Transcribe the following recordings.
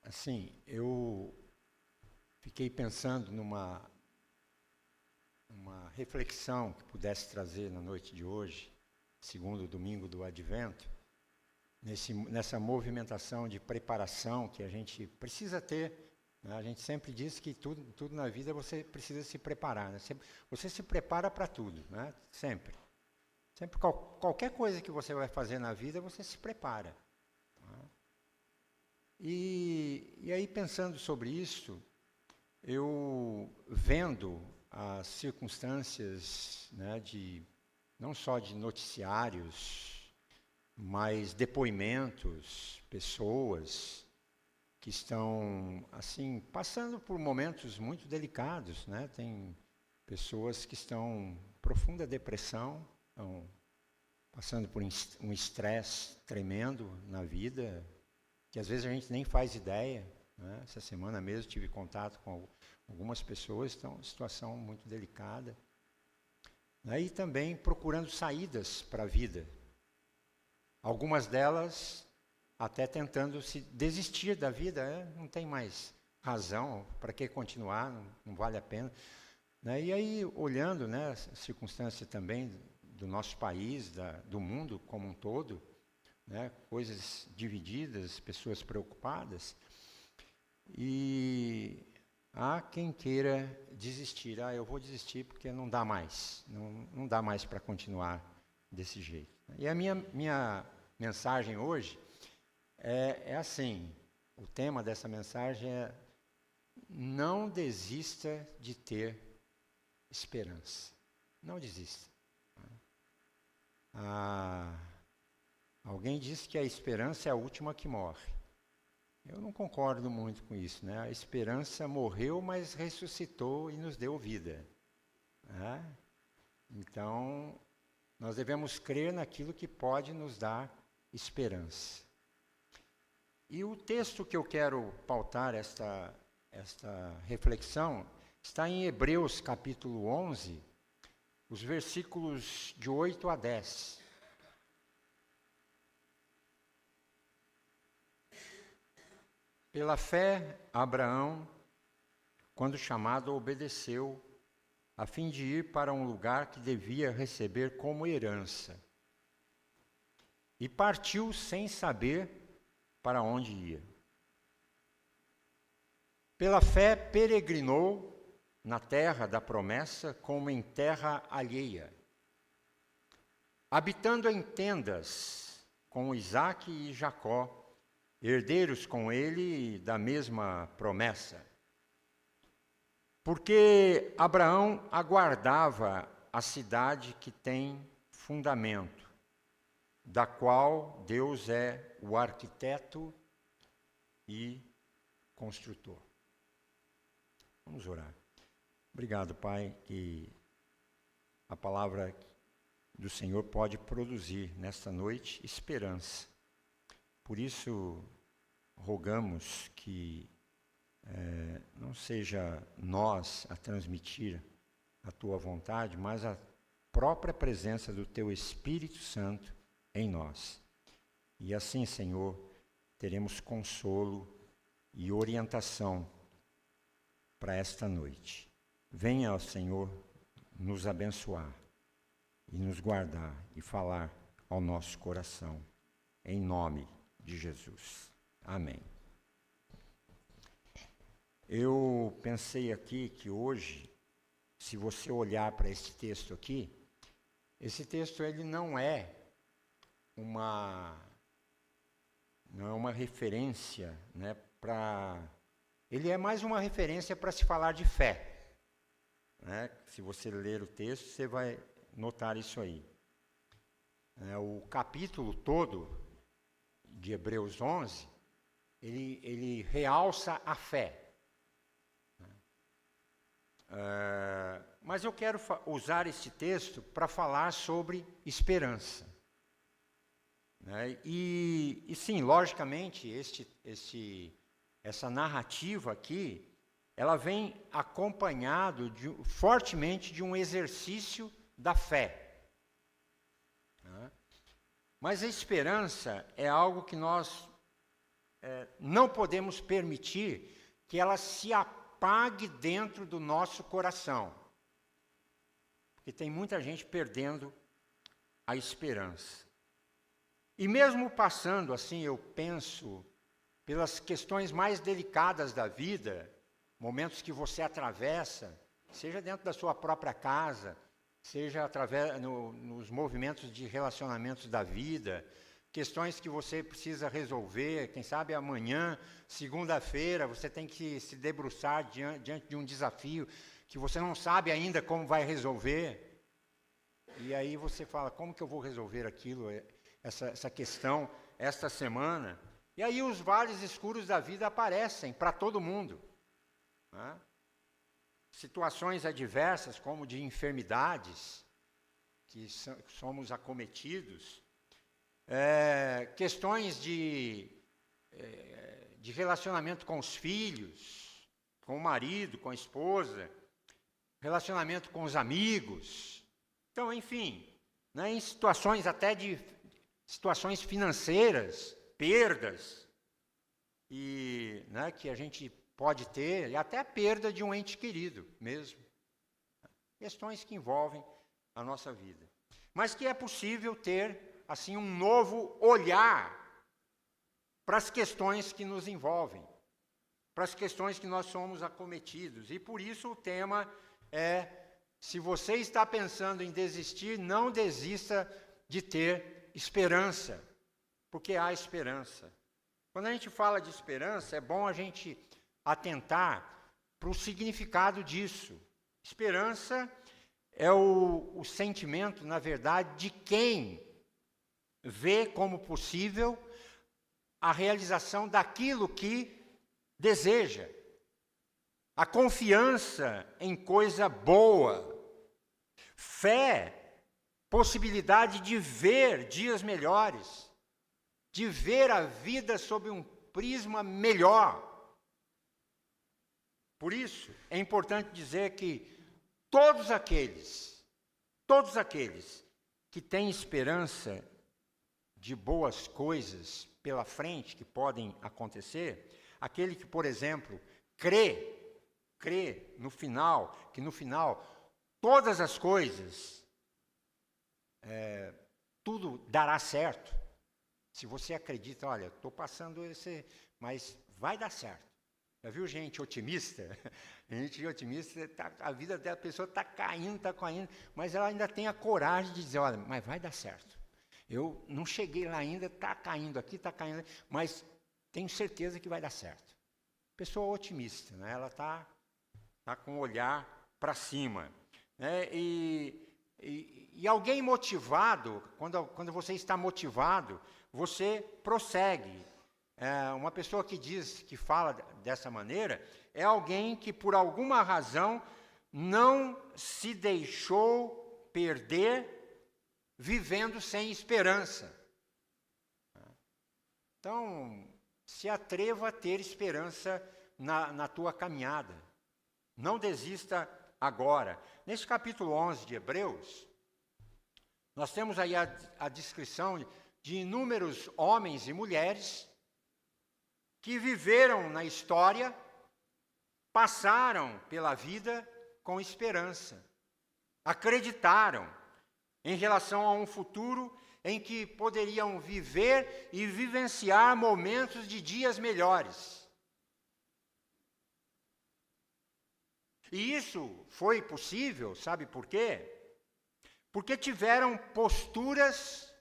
Assim, eu fiquei pensando numa reflexão que pudesse trazer na noite de hoje, segundo domingo do Advento, nessa movimentação de preparação que a gente precisa ter, né? A gente sempre diz que tudo na vida você precisa se preparar, né? Você se prepara para tudo, né? Sempre. Sempre qualquer coisa que você vai fazer na vida, você se prepara. Né? E aí, pensando sobre isso, eu vendo as circunstâncias, né, não só de noticiários, mas depoimentos, pessoas que estão assim passando por momentos muito delicados, né? Tem pessoas que estão em profunda depressão, estão passando por um estresse tremendo na vida, que às vezes a gente nem faz ideia. Né? Essa semana mesmo tive contato com algumas pessoas que estão em situação muito delicada. Né? E também procurando saídas para a vida. Algumas delas até tentando se desistir da vida, não tem mais razão, para que continuar, não vale a pena. Né? E aí, olhando, né, a circunstância também do nosso país, do mundo como um todo, né, coisas divididas, pessoas preocupadas, e há quem queira desistir. Eu vou desistir porque não dá mais, não dá mais para continuar desse jeito. E a minha mensagem hoje é assim, o tema dessa mensagem é: não desista de ter esperança. Não desista. Alguém disse que a esperança é a última que morre. Eu não concordo muito com isso, né? A esperança morreu, mas ressuscitou e nos deu vida. Né? Então, nós devemos crer naquilo que pode nos dar esperança. E o texto que eu quero pautar esta reflexão está em Hebreus capítulo 11, os versículos de 8 a 10. Pela fé, Abraão, quando chamado, obedeceu, a fim de ir para um lugar que devia receber como herança. E partiu sem saber para onde ia. Pela fé, peregrinou na terra da promessa como em terra alheia, habitando em tendas com Isaque e Jacó, herdeiros com ele da mesma promessa. Porque Abraão aguardava a cidade que tem fundamento, da qual Deus é o arquiteto e construtor. Vamos orar. Obrigado, Pai, que a palavra do Senhor pode produzir nesta noite esperança. Por isso, rogamos que não seja nós a transmitir a Tua vontade, mas a própria presença do Teu Espírito Santo em nós. E assim, Senhor, teremos consolo e orientação para esta noite. Venha, ó Senhor, nos abençoar e nos guardar e falar ao nosso coração, em nome de Jesus. Amém. Eu pensei aqui que hoje, se você olhar para esse texto aqui, esse texto ele não é uma referência, né, ele é mais uma referência para se falar de fé. Né? Se você ler o texto, você vai notar isso aí. O capítulo todo de Hebreus 11, ele realça a fé. Mas eu quero usar esse texto para falar sobre esperança. Né? E sim, logicamente, essa narrativa aqui, ela vem acompanhado fortemente de um exercício da fé. Né? Mas a esperança é algo que nós não podemos permitir que ela se apague dentro do nosso coração. Porque tem muita gente perdendo a esperança. E mesmo passando, assim, eu penso, pelas questões mais delicadas da vida, momentos que você atravessa, seja dentro da sua própria casa, seja através nos movimentos de relacionamentos da vida, questões que você precisa resolver, quem sabe amanhã, segunda-feira, você tem que se debruçar diante de um desafio que você não sabe ainda como vai resolver. E aí você fala, como que eu vou resolver aquilo, essa questão, esta semana? E aí os vales escuros da vida aparecem para todo mundo. Né? Situações adversas, como de enfermidades, que somos acometidos, questões de relacionamento com os filhos, com o marido, com a esposa, relacionamento com os amigos. Então, enfim, né, em situações até de situações financeiras, perdas, e, né, que a gente pode ter, e até a perda de um ente querido mesmo. Questões que envolvem a nossa vida. Mas que é possível ter, assim, um novo olhar para as questões que nos envolvem, para as questões que nós somos acometidos. E por isso o tema é, se você está pensando em desistir, não desista de ter esperança, porque há esperança. Quando a gente fala de esperança, é bom a gente atentar para o significado disso. Esperança é o sentimento, na verdade, de quem vê como possível a realização daquilo que deseja. A confiança em coisa boa. Fé, possibilidade de ver dias melhores, de ver a vida sob um prisma melhor. Por isso, é importante dizer que todos aqueles que têm esperança de boas coisas pela frente que podem acontecer, aquele que, por exemplo, crê no final, que no final todas as coisas, tudo dará certo. Se você acredita, olha, estou passando mas vai dar certo. Já viu gente otimista? Gente otimista, a vida da pessoa está caindo, mas ela ainda tem a coragem de dizer, olha, mas vai dar certo. Eu não cheguei lá ainda, está caindo aqui, mas tenho certeza que vai dar certo. Pessoa otimista, né? Ela está com o olhar para cima. Né? E alguém motivado, quando você está motivado, você prossegue. Uma pessoa que fala dessa maneira, é alguém que por alguma razão não se deixou perder vivendo sem esperança. Então, se atreva a ter esperança na tua caminhada. Não desista agora. Nesse capítulo 11 de Hebreus, nós temos aí a descrição de inúmeros homens e mulheres que viveram na história, passaram pela vida com esperança, acreditaram em relação a um futuro em que poderiam viver e vivenciar momentos de dias melhores. E isso foi possível, sabe por quê? Porque tiveram posturas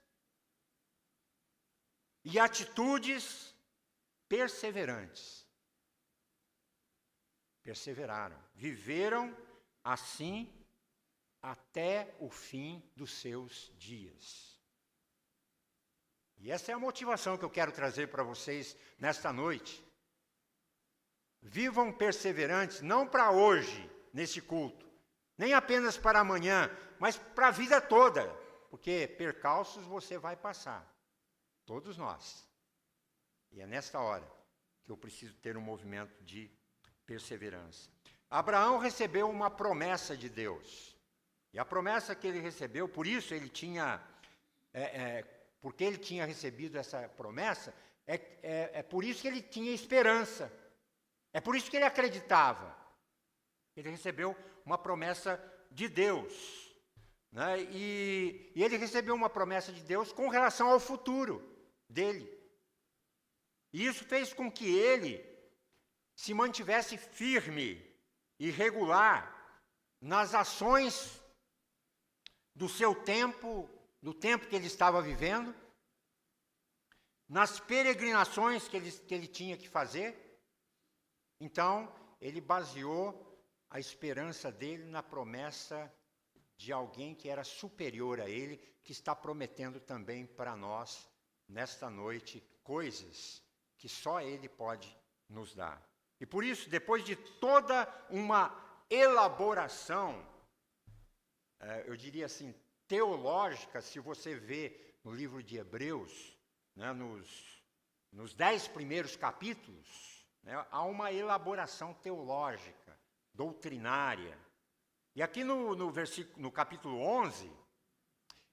e atitudes perseverantes. Perseveraram, viveram assim até o fim dos seus dias. E essa é a motivação que eu quero trazer para vocês nesta noite. Vivam perseverantes, não para hoje, nesse culto, nem apenas para amanhã, mas para a vida toda, porque percalços você vai passar, todos nós. E é nesta hora que eu preciso ter um movimento de perseverança. Abraão recebeu uma promessa de Deus. E a promessa que ele recebeu, por isso ele tinha, porque ele tinha recebido essa promessa, É por isso que ele tinha esperança. É por isso que ele acreditava. Ele recebeu uma promessa de Deus. Né? E ele recebeu uma promessa de Deus com relação ao futuro dele. E isso fez com que ele se mantivesse firme e regular nas ações do seu tempo, do tempo que ele estava vivendo, nas peregrinações que ele tinha que fazer. Então, ele baseou a esperança dele na promessa de alguém que era superior a ele, que está prometendo também para nós, nesta noite, coisas que só ele pode nos dar. E por isso, depois de toda uma elaboração, eu diria assim, teológica, se você vê no livro de Hebreus, né, nos 10 primeiros capítulos, né, há uma elaboração teológica, doutrinária. E aqui no capítulo 11,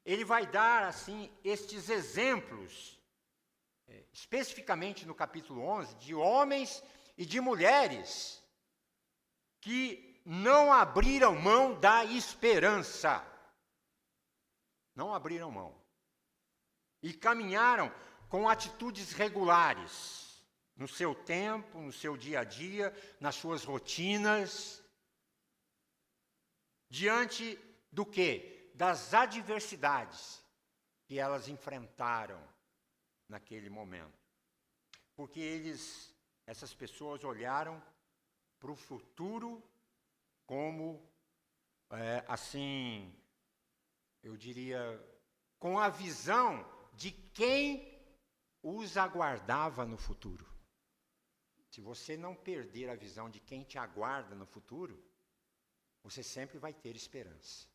ele vai dar assim estes exemplos, especificamente no capítulo 11, de homens e de mulheres que não abriram mão da esperança. Não abriram mão. E caminharam com atitudes regulares, no seu tempo, no seu dia a dia, nas suas rotinas, diante do quê? Das adversidades que elas enfrentaram naquele momento. Porque essas pessoas olharam para o futuro como, assim, eu diria, com a visão de quem os aguardava no futuro. Se você não perder a visão de quem te aguarda no futuro, você sempre vai ter esperança.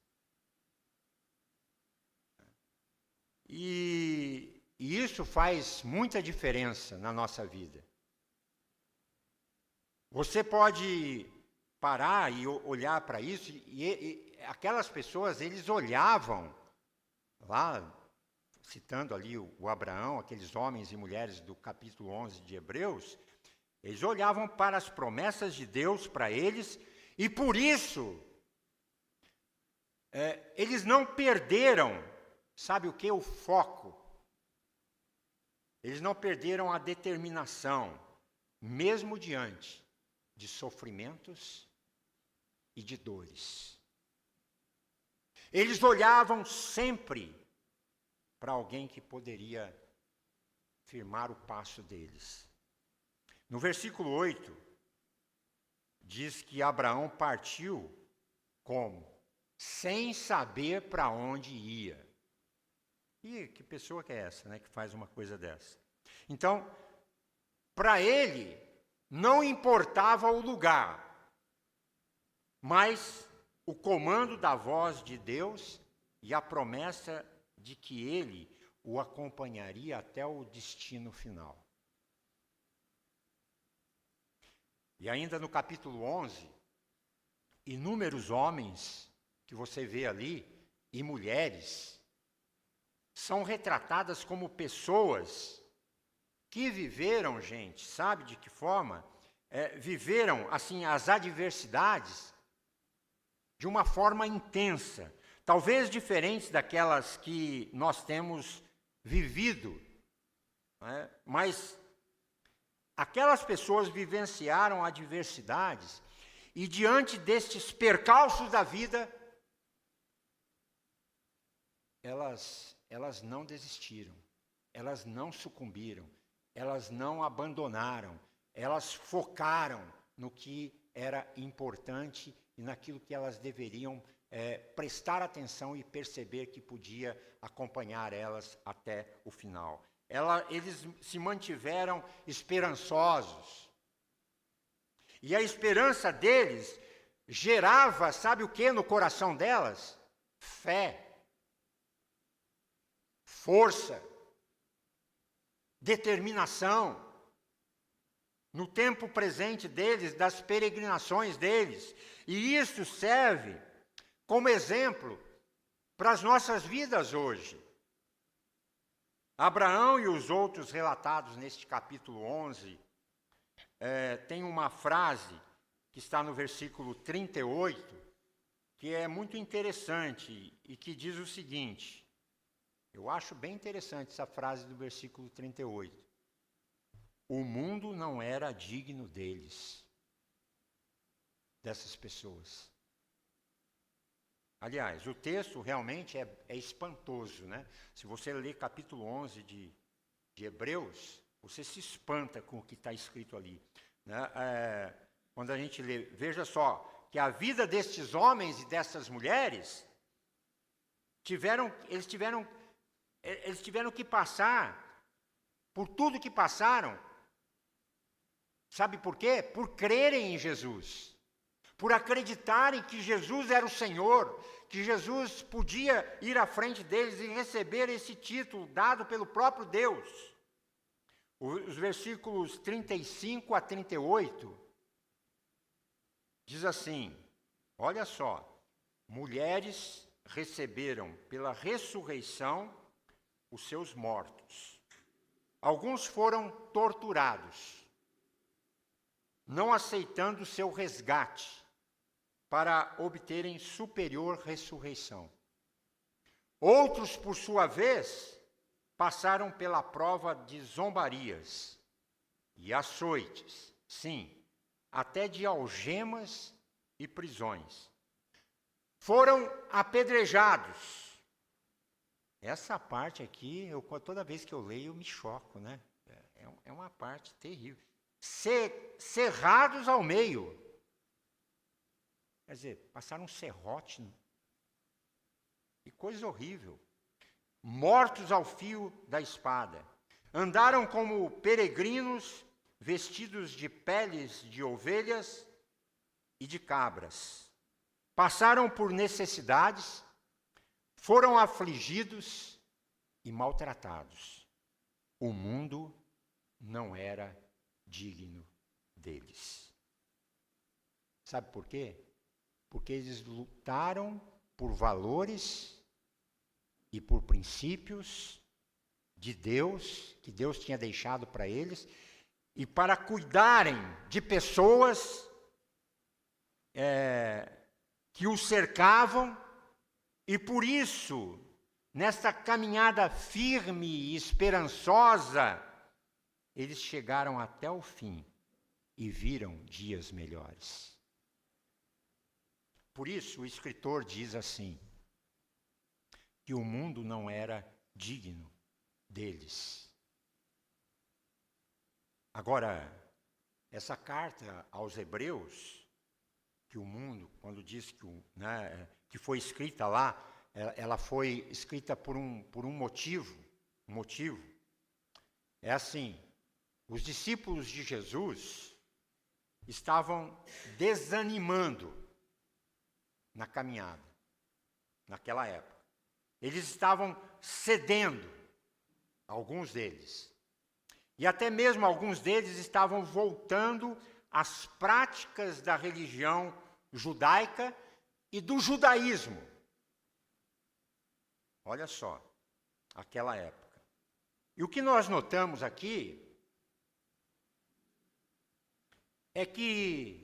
E isso faz muita diferença na nossa vida. Você pode parar e olhar para isso, e aquelas pessoas, eles olhavam, lá, citando ali o Abraão, aqueles homens e mulheres do capítulo 11 de Hebreus, eles olhavam para as promessas de Deus para eles, e por isso, eles não perderam, sabe o que? O foco. Eles não perderam a determinação, mesmo diante de sofrimentos e de dores. Eles olhavam sempre para alguém que poderia firmar o passo deles. No versículo 8, diz que Abraão partiu como? Sem saber para onde ia. E que pessoa que é essa, né, que faz uma coisa dessa? Então, para ele, não importava o lugar, mas o comando da voz de Deus e a promessa de que ele o acompanharia até o destino final. E ainda no capítulo 11, inúmeros homens que você vê ali, e mulheres, são retratadas como pessoas que viveram, gente, sabe de que forma? Viveram, assim, as adversidades de uma forma intensa, talvez diferentes daquelas que nós temos vivido, né? Mas aquelas pessoas vivenciaram adversidades e diante destes percalços da vida, elas não desistiram, elas não sucumbiram, elas não abandonaram, elas focaram no que era importante e naquilo que elas deveriam prestar atenção e perceber que podia acompanhar elas até o final. Eles se mantiveram esperançosos. E a esperança deles gerava, sabe o que no coração delas? Fé, força, determinação. No tempo presente deles, das peregrinações deles. E isso serve como exemplo para as nossas vidas hoje. Abraão e os outros relatados neste capítulo 11, tem uma frase que está no versículo 38, que é muito interessante e que diz o seguinte, eu acho bem interessante essa frase do versículo 38. O mundo não era digno deles, dessas pessoas. Aliás, o texto realmente é espantoso, né? Se você ler capítulo 11 de Hebreus, você se espanta com o que está escrito ali, né? Quando a gente lê, veja só, que a vida destes homens e dessas mulheres, eles tiveram que passar por tudo que passaram. Sabe por quê? Por crerem em Jesus. Por acreditarem que Jesus era o Senhor, que Jesus podia ir à frente deles e receber esse título dado pelo próprio Deus. Os versículos 35 a 38 diz assim, olha só, mulheres receberam pela ressurreição os seus mortos. Alguns foram torturados, não aceitando o seu resgate, para obterem superior ressurreição. Outros, por sua vez, passaram pela prova de zombarias e açoites, sim, até de algemas e prisões. Foram apedrejados. Essa parte aqui, toda vez que eu leio, eu me choco, né? É uma parte terrível. Cerrados ao meio. Quer dizer, passaram um serrote. Que coisa horrível. Mortos ao fio da espada. Andaram como peregrinos, vestidos de peles de ovelhas e de cabras. Passaram por necessidades, foram afligidos e maltratados. O mundo não era digno deles. Sabe por quê? Porque eles lutaram por valores e por princípios de Deus, que Deus tinha deixado para eles, e para cuidarem de pessoas que os cercavam, e por isso, nessa caminhada firme e esperançosa, eles chegaram até o fim e viram dias melhores. Por isso, o escritor diz assim, que o mundo não era digno deles. Agora, essa carta aos Hebreus, que o mundo, quando diz que foi escrita lá, ela foi escrita por um motivo. É assim, os discípulos de Jesus estavam desanimando na caminhada, naquela época. Eles estavam cedendo, alguns deles. E até mesmo alguns deles estavam voltando às práticas da religião judaica e do judaísmo. Olha só, aquela época. E o que nós notamos aqui é que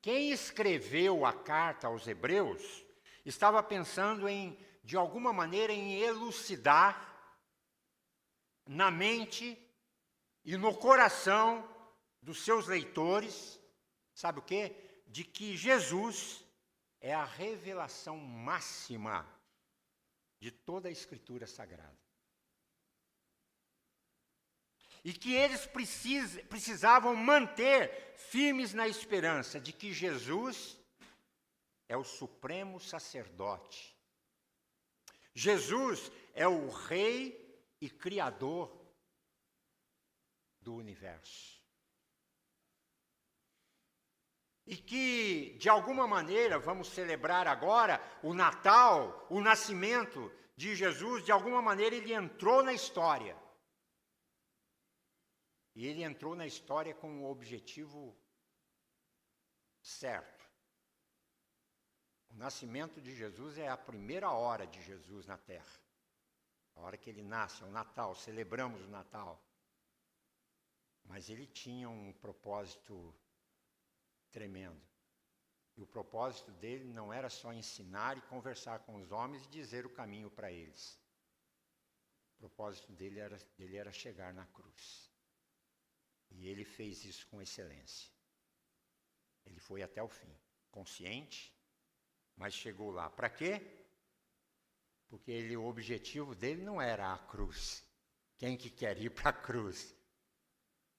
quem escreveu a carta aos Hebreus estava pensando de alguma maneira, em elucidar na mente e no coração dos seus leitores, sabe o quê? De que Jesus é a revelação máxima de toda a Escritura Sagrada. E que eles precisavam manter firmes na esperança de que Jesus é o supremo sacerdote. Jesus é o Rei e Criador do universo. E que, de alguma maneira, vamos celebrar agora o Natal, o nascimento de Jesus, de alguma maneira ele entrou na história. E ele entrou na história com um objetivo certo. O nascimento de Jesus é a primeira hora de Jesus na Terra. A hora que ele nasce, é o Natal, celebramos o Natal. Mas ele tinha um propósito tremendo. E o propósito dele não era só ensinar e conversar com os homens e dizer o caminho para eles. O propósito dele era chegar na cruz. E ele fez isso com excelência. Ele foi até o fim, consciente, mas chegou lá. Para quê? Porque o objetivo dele não era a cruz. Quem que quer ir para a cruz?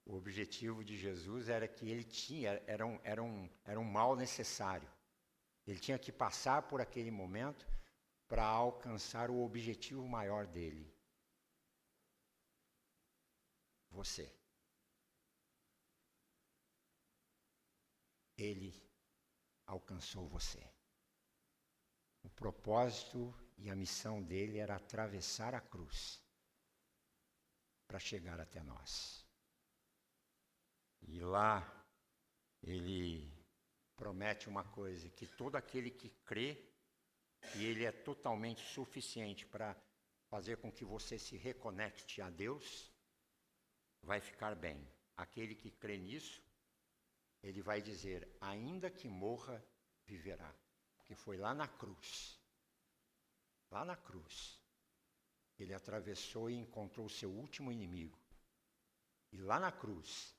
O objetivo de Jesus era que ele era um mal necessário. Ele tinha que passar por aquele momento para alcançar o objetivo maior dele. Você. Ele alcançou você. O propósito e a missão dele era atravessar a cruz para chegar até nós. E lá ele promete uma coisa, que todo aquele que crê que ele é totalmente suficiente para fazer com que você se reconecte a Deus, vai ficar bem. Aquele que crê nisso, ele vai dizer, ainda que morra, viverá. Porque foi lá na cruz, ele atravessou e encontrou o seu último inimigo. E lá na cruz,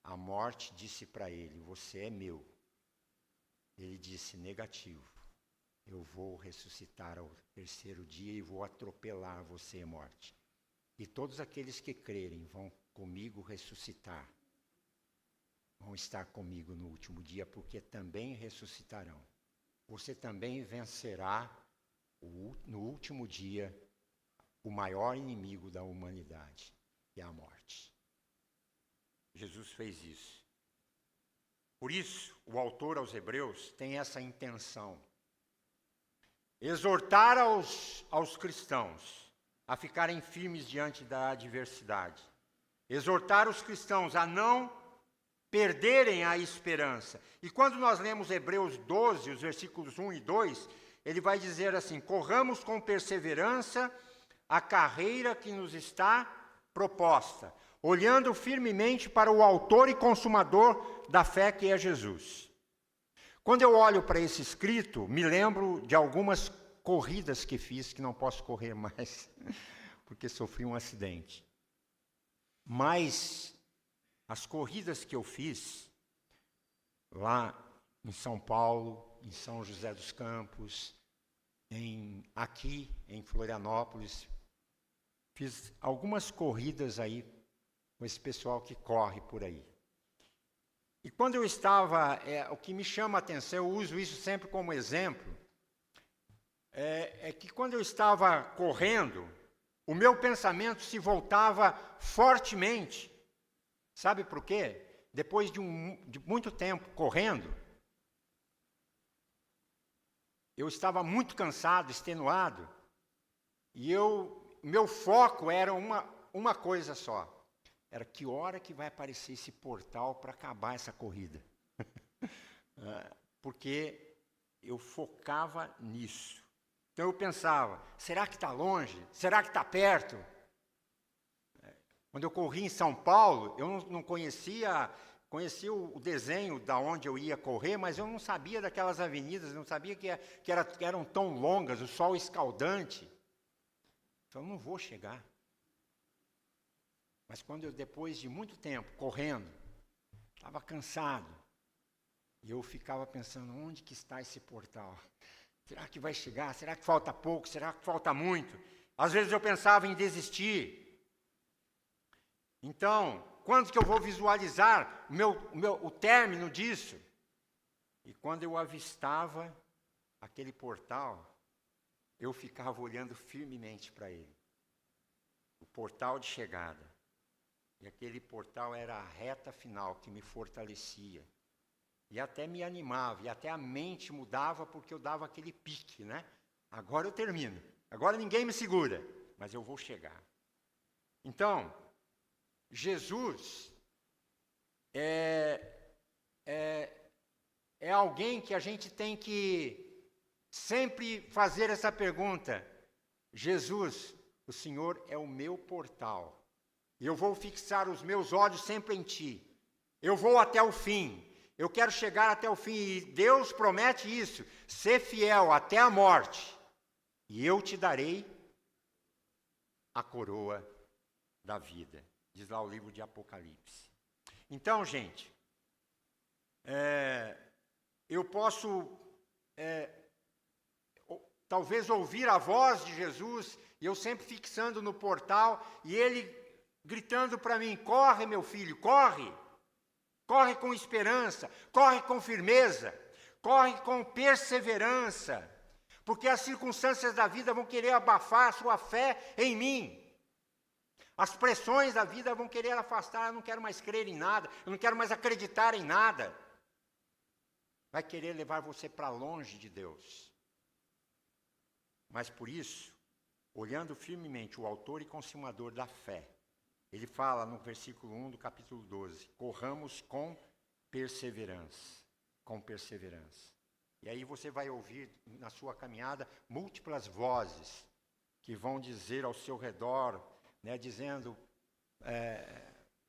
a morte disse para ele, você é meu. Ele disse, negativo, eu vou ressuscitar ao terceiro dia e vou atropelar você, morte. E todos aqueles que crerem vão comigo ressuscitar. Vão estar comigo no último dia, porque também ressuscitarão. Você também vencerá no último dia o maior inimigo da humanidade, que é a morte. Jesus fez isso. Por isso, o autor aos Hebreus tem essa intenção. Exortar aos cristãos a ficarem firmes diante da adversidade. Exortar os cristãos a não perderem a esperança. E quando nós lemos Hebreus 12, os versículos 1 e 2, ele vai dizer assim, corramos com perseverança a carreira que nos está proposta, olhando firmemente para o autor e consumador da fé que é Jesus. Quando eu olho para esse escrito, me lembro de algumas corridas que fiz, que não posso correr mais, porque sofri um acidente. Mas as corridas que eu fiz, lá em São Paulo, em São José dos Campos, aqui em Florianópolis, fiz algumas corridas aí com esse pessoal que corre por aí. E quando eu estava, o que me chama a atenção, eu uso isso sempre como exemplo, é que quando eu estava correndo, o meu pensamento se voltava fortemente. Sabe por quê? Depois de muito tempo correndo, eu estava muito cansado, extenuado, e meu foco era uma coisa só. Era que hora que vai aparecer esse portal para acabar essa corrida. Porque eu focava nisso. Então eu pensava, será que está longe? Será que está perto? Quando eu corri em São Paulo, eu não conhecia o desenho da onde eu ia correr, mas eu não sabia daquelas avenidas, não sabia que eram tão longas, o sol escaldante. Então eu não vou chegar. Mas quando eu, depois de muito tempo correndo, estava cansado, e eu ficava pensando, onde que está esse portal? Será que vai chegar? Será que falta pouco? Será que falta muito? Às vezes eu pensava em desistir. Então, quando que eu vou visualizar o término disso? E quando eu avistava aquele portal, eu ficava olhando firmemente para ele. O portal de chegada. E aquele portal era a reta final que me fortalecia. E até me animava, e até a mente mudava porque eu dava aquele pique, né? Agora eu termino, agora ninguém me segura, mas eu vou chegar. Então, Jesus é alguém que a gente tem que sempre fazer essa pergunta. Jesus, O Senhor é o meu portal. E eu vou fixar os meus olhos sempre em Ti. Eu vou até o fim. Eu quero chegar até o fim. E Deus promete isso. Ser fiel até a morte. E eu te darei a coroa da vida. Diz lá o livro de Apocalipse. Então, gente, eu posso talvez ouvir a voz de Jesus, e eu sempre fixando no portal, e Ele gritando para mim, corre meu filho, corre! Corre com esperança, corre com firmeza, corre com perseverança, porque as circunstâncias da vida vão querer abafar a sua fé em mim. As pressões da vida vão querer afastar, eu não quero mais crer em nada, eu não quero mais acreditar em nada. Vai querer levar você para longe de Deus. Mas por isso, olhando firmemente o autor e consumador da fé, ele fala no versículo 1 do capítulo 12, corramos com perseverança, com perseverança. E aí você vai ouvir na sua caminhada múltiplas vozes que vão dizer ao seu redor, né, dizendo,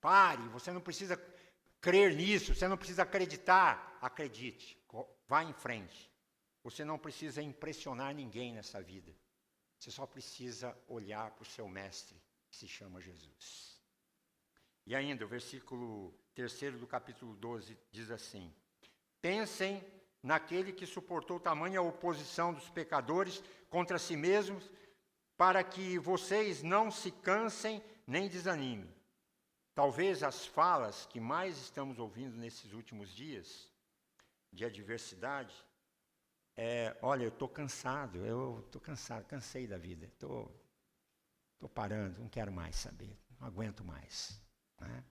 pare, você não precisa crer nisso, você não precisa acreditar. Acredite, vá em frente. Você não precisa impressionar ninguém nessa vida. Você só precisa olhar para o seu mestre, que se chama Jesus. E ainda, o versículo 3 do capítulo 12 diz assim, pensem naquele que suportou tamanha oposição dos pecadores contra si mesmos, para que vocês não se cansem nem desanimem. Talvez as falas que mais estamos ouvindo nesses últimos dias, de adversidade, olha, eu estou cansado, cansei da vida, estou parando, não quero mais saber, não aguento mais. Né?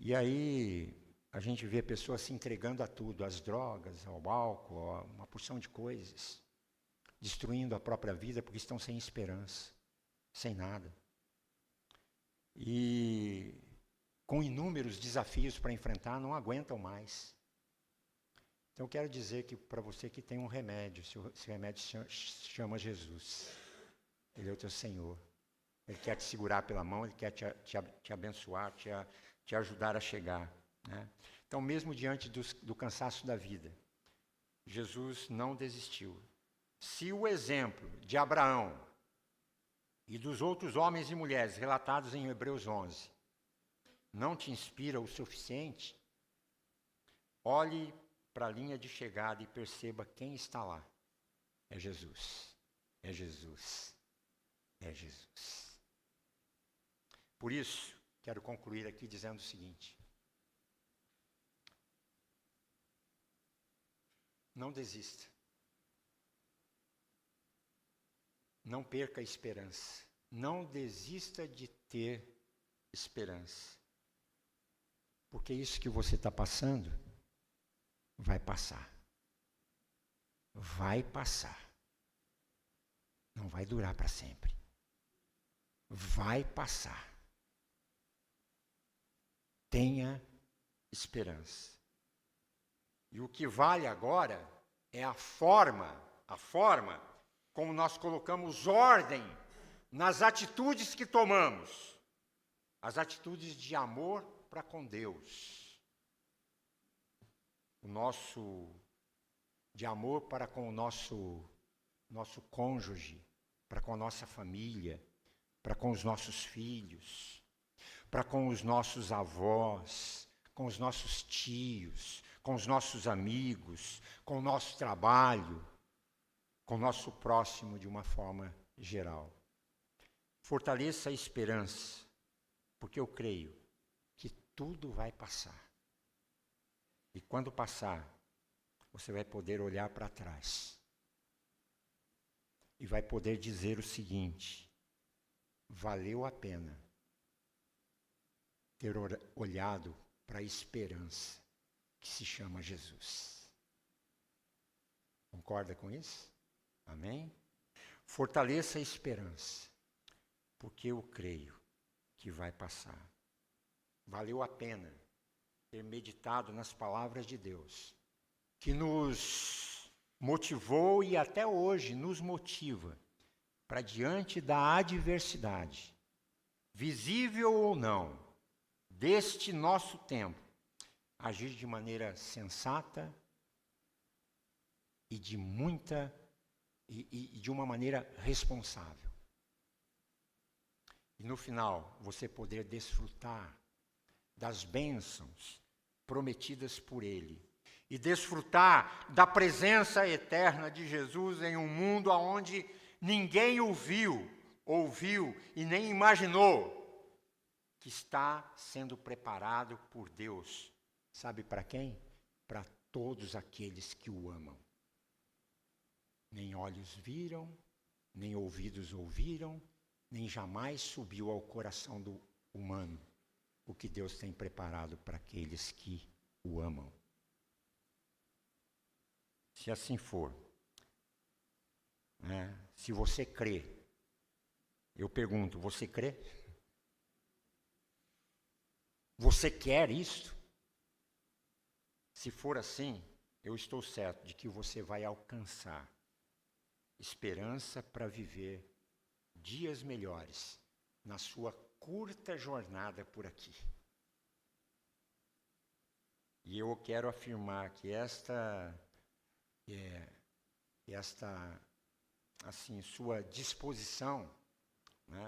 E aí a gente vê pessoas se entregando a tudo, às drogas, ao álcool, a uma porção de coisas, destruindo a própria vida porque estão sem esperança, sem nada. E com inúmeros desafios para enfrentar, não aguentam mais. Então eu quero dizer que para você que tem um remédio, esse remédio se chama Jesus. Ele é o teu Senhor. Ele quer te segurar pela mão, Ele quer te abençoar, te ajudar a chegar. Né? Então, mesmo diante do cansaço da vida, Jesus não desistiu. Se o exemplo de Abraão e dos outros homens e mulheres relatados em Hebreus 11 não te inspira o suficiente, olhe para a linha de chegada e perceba quem está lá. É Jesus. É Jesus. É Jesus. Por isso, quero concluir aqui dizendo o seguinte. Não desista. Não perca a esperança. Não desista de ter esperança. Porque isso que você está passando vai passar. Vai passar. Não vai durar para sempre. Vai passar. Tenha esperança. E o que vale agora é a forma como nós colocamos ordem nas atitudes que tomamos. As atitudes de amor para com Deus. De amor para com o nosso cônjuge, para com a nossa família, para com os nossos filhos, para com os nossos avós, com os nossos tios, com os nossos amigos, com o nosso trabalho, com o nosso próximo de uma forma geral. Fortaleça a esperança, porque eu creio que tudo vai passar. E quando passar, você vai poder olhar para trás e vai poder dizer o seguinte: valeu a pena ter olhado para a esperança que se chama Jesus. Concorda com isso? Amém? Fortaleça a esperança, porque eu creio que vai passar. Valeu a pena ter meditado nas palavras de Deus, que nos motivou e até hoje nos motiva para diante da adversidade, visível ou não, deste nosso tempo, agir de maneira sensata e de uma maneira responsável. E no final, você poder desfrutar das bênçãos prometidas por Ele e desfrutar da presença eterna de Jesus em um mundo onde ninguém o viu, ouviu e nem imaginou, que está sendo preparado por Deus. Sabe para quem? Para todos aqueles que o amam. Nem olhos viram, nem ouvidos ouviram, nem jamais subiu ao coração do humano o que Deus tem preparado para aqueles que o amam. Se assim for, se você crê, eu pergunto, você crê? Você quer isso? Se for assim, eu estou certo de que você vai alcançar esperança para viver dias melhores na sua curta jornada por aqui. E eu quero afirmar que esta assim, sua disposição,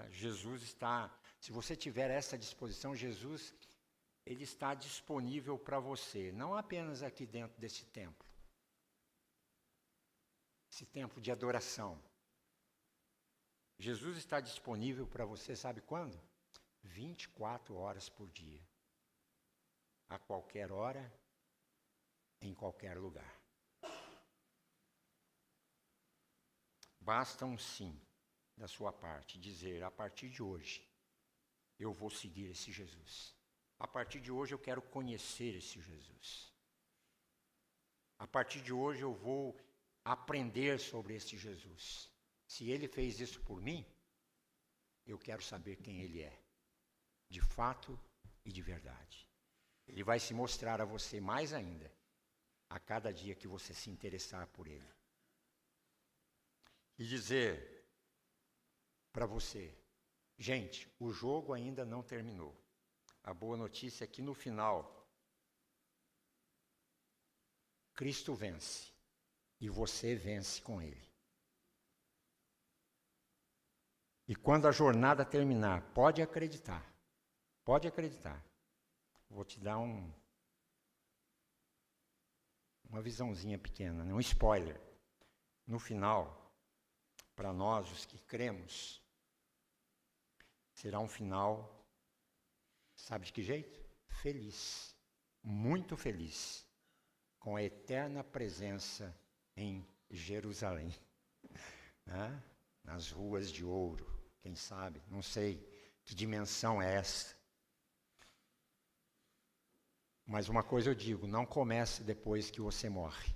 Jesus está, se você tiver essa disposição, Jesus, ele está disponível para você, não apenas aqui dentro desse templo, esse templo de adoração. Jesus está disponível para você, sabe quando? 24 horas por dia. A qualquer hora, em qualquer lugar. Basta um sim da sua parte, dizer, a partir de hoje, eu vou seguir esse Jesus. A partir de hoje eu quero conhecer esse Jesus. A partir de hoje eu vou aprender sobre esse Jesus. Se ele fez isso por mim, eu quero saber quem ele é, de fato e de verdade. Ele vai se mostrar a você mais ainda, a cada dia que você se interessar por ele. E dizer para você, gente, o jogo ainda não terminou. A boa notícia é que no final, Cristo vence e você vence com ele. E quando a jornada terminar, pode acreditar. Vou te dar uma visãozinha pequena, um spoiler. No final, para nós, os que cremos, será um final, sabe de que jeito? Feliz, muito feliz, com a eterna presença em Jerusalém, nas ruas de ouro, quem sabe, não sei que dimensão é essa. Mas uma coisa eu digo, não começa depois que você morre.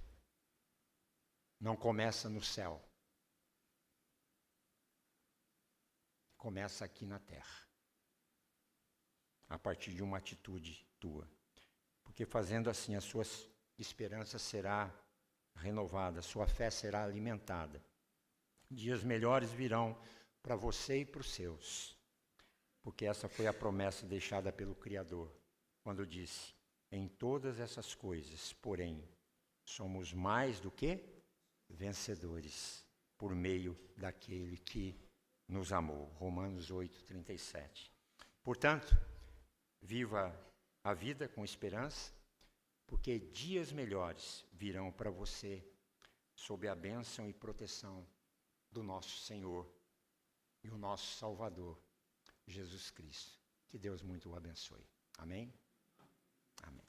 Não começa no céu. Começa aqui na terra. A partir de uma atitude tua. Porque fazendo assim, a sua esperança será renovada, a sua fé será alimentada. Dias melhores virão para você e para os seus. Porque essa foi a promessa deixada pelo Criador, quando disse, em todas essas coisas, porém, somos mais do que vencedores, por meio daquele que nos amou. Romanos 8:37. Portanto, viva a vida com esperança, porque dias melhores virão para você, sob a bênção e proteção do nosso Senhor e o nosso Salvador, Jesus Cristo. Que Deus muito o abençoe. Amém? Amém.